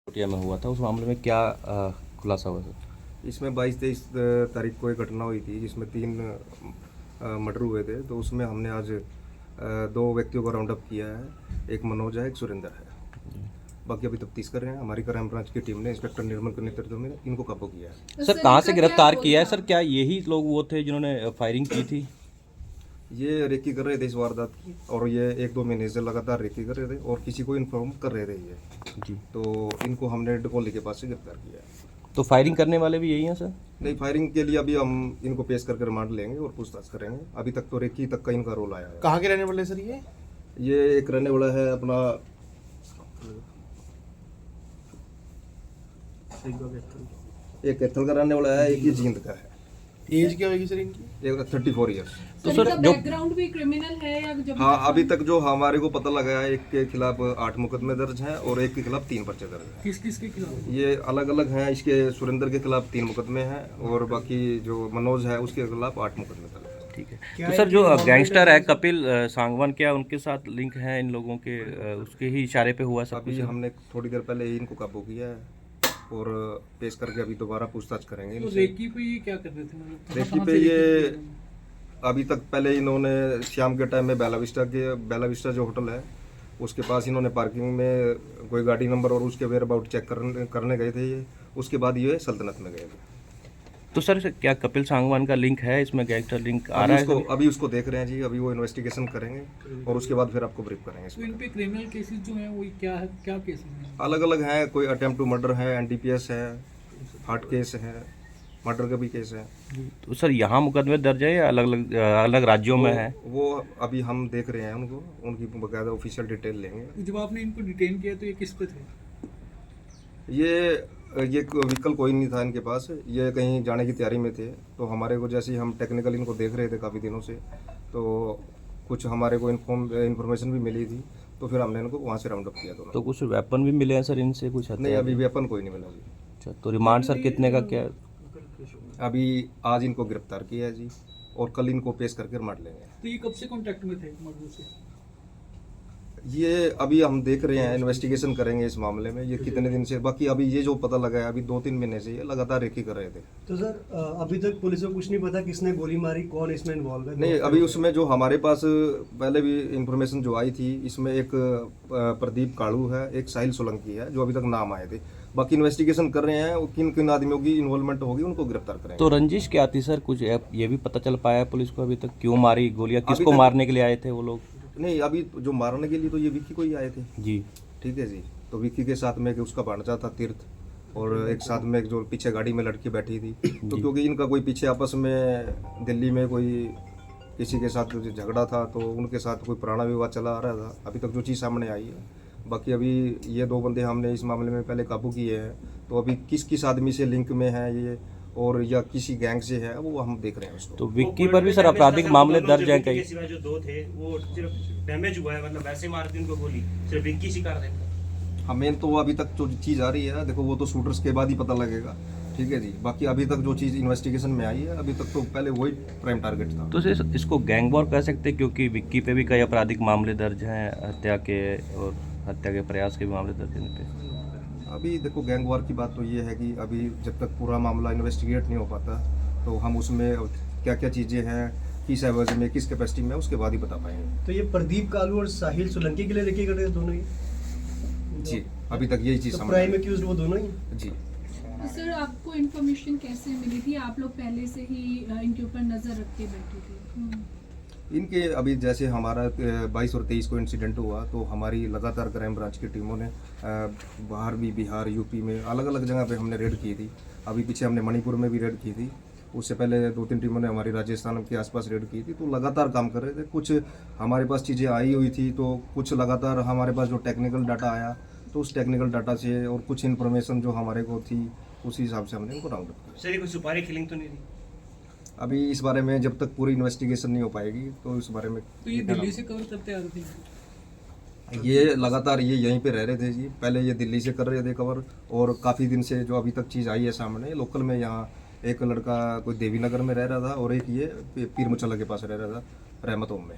कोटिया में हुआ था, उस मामले में क्या खुलासा हुआ सर? इसमें 22-23 तारीख को एक घटना हुई थी जिसमें 3 मर्डर हुए थे। तो उसमें हमने आज 2 व्यक्तियों को राउंड अप किया है। एक मनोज है, एक सुरेंद्र है। बाकी अभी तफ्तीश कर रहे हैं। हमारी क्राइम ब्रांच की टीम ने इंस्पेक्टर निर्मल के नेतृत्व में इनको काबू किया है। सर कहाँ से गिरफ्तार किया है सर? क्या यही लोग वो थे जिन्होंने फायरिंग की थी? ये रेकी कर रहे थे इस वारदात की, और ये 1-2 महीने से लगातार रेकी कर रहे थे और किसी को इन्फॉर्म कर रहे थे ये जी। तो इनको हमने डकोली के पास से गिरफ्तार किया है। तो फायरिंग करने वाले भी यही हैं सर? नहीं, फायरिंग के लिए अभी हम इनको पेश करके रिमांड लेंगे और पूछताछ करेंगे। अभी तक तो रेकी तक का इनका रोल आया है। कहाँ के रहने वाले सर ये एक रहने वाला है अपना एक कैथल का रहने वाला है, एक ये जींद का है। एज क्या होगी सर इनकी? एक 34 ईयर्स। तो सर सर जो बैकग्राउंड भी क्रिमिनल है या जब हाँ, अभी तक जो हमारे को पता लगा है, एक के खिलाफ 8 मुकदमे दर्ज हैं और एक के खिलाफ 3 पर्चे दर्ज हैं। किस किस के खिलाफ? ये अलग अलग हैं। इसके सुरेंद्र के खिलाफ 3 मुकदमे हैं और बाकी जो मनोज है उसके खिलाफ 8 मुकदमे दर्ज हैं। ठीक है। तो सर जो गैंगस्टर है कपिल सांगवान, क्या उनके साथ लिंक है इन लोगों के? उसके ही इशारे पे हुआ सब अभी कुछ? हमने थोड़ी देर पहले ही इनको काबू किया है और पेश करके अभी दोबारा पूछताछ करेंगे तो इनसे। रेकी पे ये क्या कर रहे थे? मतलब रेकी कहाँ पे से ये रेकी कर रहे थे? अभी तक पहले इन्होंने शाम के टाइम में बेला विस्टा जो होटल है उसके पास इन्होंने पार्किंग में कोई गाड़ी नंबर और उसके वेयर अबाउट चेक करने गए थे ये। उसके बाद ये सल्तनत में गए थे। तो सर क्या कपिल सांगवान का लिंक है इसमें? गैंगस्टर लिंक आ रहा है? अभी उसको देख रहे हैं जी। अभी वो इन्वेस्टिगेशन करेंगे और उसके बाद फिर आपको ब्रीफ करेंगे। तो इन पे क्रिमिनल केसेस जो हैं वो क्या है, क्या केसेस हैं? अलग अलग हैं। कोई अटेम्प्ट टू मर्डर है, एनडीपीएस है, हार्ट केस है, मर्डर का भी केस है। तो सर यहाँ मुकदमे दर्ज है या अलग अलग अलग राज्यों में है? वो अभी हम देख रहे हैं उनको, उनकी बाकायदा ऑफिशियल डिटेल लेंगे। जब आपने इनको डिटेन किया तो ये किस पे थे? ये व्हीकल कोई नहीं था इनके पास। ये कहीं जाने की तैयारी में थे। तो हमारे को जैसे ही हम टेक्निकल इनको देख रहे थे काफ़ी दिनों से, तो कुछ हमारे को इन्फॉर्मेशन भी मिली थी, तो फिर हमने इनको वहाँ से राउंड अप किया। तो कुछ वेपन भी मिले हैं सर इनसे? कुछ नहीं, हथियार? अभी वेपन कोई नहीं मिला जी। अच्छा, तो रिमांड सर कितने का क्या? अभी आज इनको गिरफ्तार किया है जी और कल इनको पेश करके रिमांड लेंगे। तो ये कब से कांटेक्ट में थे मर्डर से? ये अभी हम देख रहे हैं, इन्वेस्टिगेशन करेंगे इस मामले में ये कितने दिन से। बाकी अभी ये जो पता लगा है, अभी 2-3 महीने से ये लगातार रेकी कर रहे थे। तो सर अभी तक पुलिस को कुछ नहीं पता किसने गोली मारी, कौन इसमें इन्वॉल्व है? नहीं, अभी उसमें जो हमारे पास पहले भी इंफॉर्मेशन जो आई थी, इसमें एक प्रदीप काड़ू है, एक साहिल सोलंकी है, जो अभी तक नाम आए थे। बाकी इन्वेस्टिगेशन कर रहे हैं, किन किन आदमियों की इन्वॉल्वमेंट होगी उनको गिरफ्तार करेंगे। तो रंजिश क्या थी सर? कुछ ये भी पता चल पाया है पुलिस को अभी तक? क्यों मारी गोलियां? किसको मारने के लिए आए थे वो लोग? नहीं, अभी जो मारने के लिए तो ये विक्की को ही आए थे जी। ठीक है जी। तो विक्की के साथ में एक उसका भांजा था तीर्थ, और एक साथ में एक जो पीछे गाड़ी में लड़की बैठी थी। तो क्योंकि इनका कोई पीछे आपस में दिल्ली में कोई किसी के साथ जो झगड़ा था, तो उनके साथ कोई पुराना विवाद चला आ रहा था। अभी तक जो चीज़ सामने आई है। बाकी अभी ये 2 बंदे हमने इस मामले में पहले काबू किए हैं। तो अभी किस किस आदमी से लिंक में है ये और या किसी गैंग से है, वो हम देख रहे हैं उसको। तो विक्की पर भी सर आपराधिक मामले दर्ज हैं कई? जो 2 थे वो सिर्फ डैमेज हुआ है, मतलब वैसे मार दी उनको गोली, सिर्फ विक्की शिकार थे। हमें तो अभी तक जो चीज़ आ रही है, देखो वो तो शूटर्स के बाद ही पता लगेगा। ठीक है जी। बाकी अभी तक जो चीज़ इन्वेस्टिगेशन में आई है, अभी तक तो पहले वही प्राइम टारगेट था। तो इसको गैंग वॉर कह सकते हैं, क्योंकि विक्की पे भी कई आपराधिक मामले दर्ज हैं, हत्या के और हत्या के प्रयास के भी मामले दर्ज हैं इन पे। अभी देखो, गैंग वॉर की बात तो ये है कि अभी जब तक पूरा मामला इन्वेस्टिगेट नहीं हो पाता, तो हम उसमें क्या क्या चीज़ें हैं, किस एवज में, किस कैपेसिटी में, उसके बाद ही बता पाएंगे। तो ये प्रदीप कालू और साहिल सोलंकी के लिए लेके गए दोनों ही? जी, अभी तक यही चीज़ तो समझ प्राइम एक्यूज्ड वो दोनों ही? जी। तो सर आपको इन्फॉर्मेशन कैसे मिली थी? आप लोग पहले से ही इनके ऊपर नजर रख के बैठे थे? इनके अभी जैसे हमारा 22 और 23 को इंसिडेंट हुआ, तो हमारी लगातार क्राइम ब्रांच की टीमों ने बाहर भी, बिहार, यूपी में अलग अलग जगह पे हमने रेड की थी। अभी पीछे हमने मणिपुर में भी रेड की थी। उससे पहले 2-3 टीमों ने हमारी राजस्थान के आसपास रेड की थी। तो लगातार काम कर रहे थे। कुछ हमारे पास चीज़ें आई हुई थी, तो कुछ लगातार हमारे पास जो टेक्निकल डाटा आया, तो उस टेक्निकल डाटा से और कुछ इन्फॉर्मेशन जो हमारे को थी, उसी हिसाब से हमने इनको राउंड अप किया। सर ये कोई सुपारी किलिंग तो नहीं थी? अभी इस बारे में जब तक पूरी इन्वेस्टिगेशन नहीं हो पाएगी, तो इस बारे में तो ये दिल्ली से कवर करते आ रहे थे? ये लगातार ये यहीं पे रह रहे थे जी। पहले ये दिल्ली से कर रहे थे कवर, और काफ़ी दिन से जो अभी तक चीज़ आई है सामने लोकल में, यहाँ एक लड़का कोई देवी नगर में रह रहा था और एक ये पीर मुचल्ला के पास रह रहा था, रहमत होम में।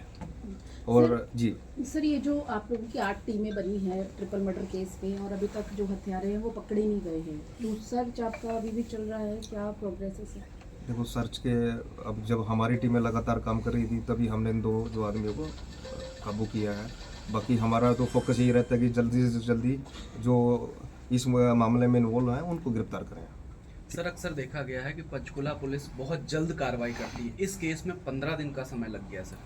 और जी सर ये जो आप लोगों की 8 टीमें बनी हैं ट्रिपल मर्डर केस पे और अभी तक जो हत्यारे हैं वो पकड़े नहीं गए हैं, तो सर्च आपका अभी भी चल रहा है, क्या प्रोग्रेस है सर? देखो सर्च के अब जब हमारी टीमें लगातार काम कर रही थी तभी हमने इन 2 जो आदमियों को काबू किया है। बाकी हमारा तो फोकस यही रहता है कि जल्दी से जल्दी जो इस मामले में इन्वॉल्व हैं उनको गिरफ्तार करें। सर अक्सर देखा गया है कि पंचकुला पुलिस बहुत जल्द कार्रवाई करती है, इस केस में 15 दिन का समय लग गया सर।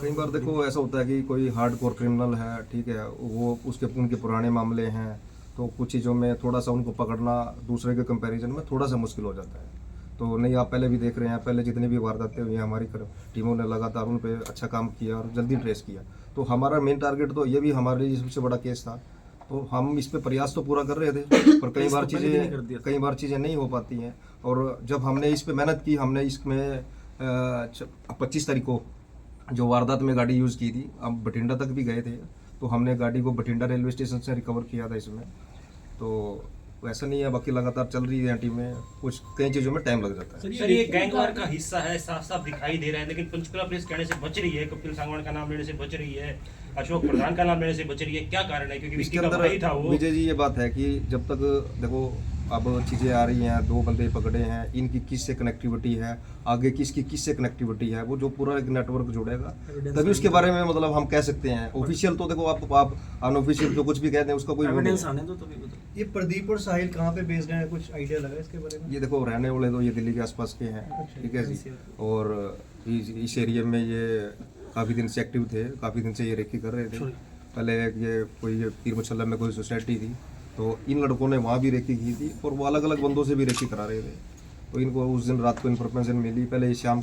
कई बार देखो ऐसा होता है कि कोई हार्डकोर क्रिमिनल है, ठीक है, वो उनके पुराने मामले हैं, तो कुछ चीज़ों में थोड़ा सा उनको पकड़ना दूसरे के कंपैरिजन में थोड़ा सा मुश्किल हो जाता है। तो नहीं, आप पहले भी देख रहे हैं, पहले जितनी भी वारदातें हुई हैं हमारी टीमों ने लगातार उन पर अच्छा काम किया और जल्दी ट्रेस किया। तो हमारा मेन टारगेट तो ये भी हमारे लिए सबसे बड़ा केस था, तो हम इस पे प्रयास तो पूरा कर रहे थे, पर कई बार चीज़ें नहीं हो पाती हैं। और जब हमने इस पे मेहनत की, हमने इसमें 25 तारीख को जो वारदात में गाड़ी यूज़ की थी, अब बठिंडा तक भी गए थे, तो हमने गाड़ी को बठिंडा रेलवे स्टेशन से रिकवर किया था इसमें। तो वैसा नहीं है, बाकी लगातार चल रही है टीमें, कुछ कई चीज़ों में टाइम लग जाता है। सर ये गैंगवार का हिस्सा है, साफ साफ दिखाई दे रहा है, लेकिन पंचकुला पुलिस कहने से बच रही है, कपिल सांगवान का नाम लेने से बच रही है, अशोक प्रधान का नाम लेने से बच रही है, क्या कारण है? क्योंकि इसके विक्की का भाई था अंदर वो। विजय जी ये बात है कि जब तक देखो अब चीज़ें आ रही हैं, 2 बंदे पकड़े हैं, इनकी किससे कनेक्टिविटी है, आगे किसकी किससे कनेक्टिविटी है, वो जो पूरा एक नेटवर्क जुड़ेगा तभी उसके बारे में मतलब हम कह सकते हैं। ऑफिशियल तो देखो आप अनऑफिशियल जो कुछ भी कहते हैं उसका कोई वो नहीं है। ये प्रदीप और साहिल कहाँ पे बेस्ड हैं, कुछ आइडिया लगा इसके बारे में? ये देखो रहने वाले तो ये दिल्ली के आसपास के हैं, ठीक है जी, और इस एरिया में ये काफ़ी दिन से एक्टिव थे, काफ़ी दिन से ये रेकी कर रहे थे। पहले ये कोई पीर मुसल्ला में कोई सोसाइटी थी, तो इन लड़कों ने वहाँ भी रेकी की थी और वो अलग अलग बंदों से भी रेकी करा रहे थे। तो इनको उस दिन रात को इन्फॉर्मेशन मिली, पहले शाम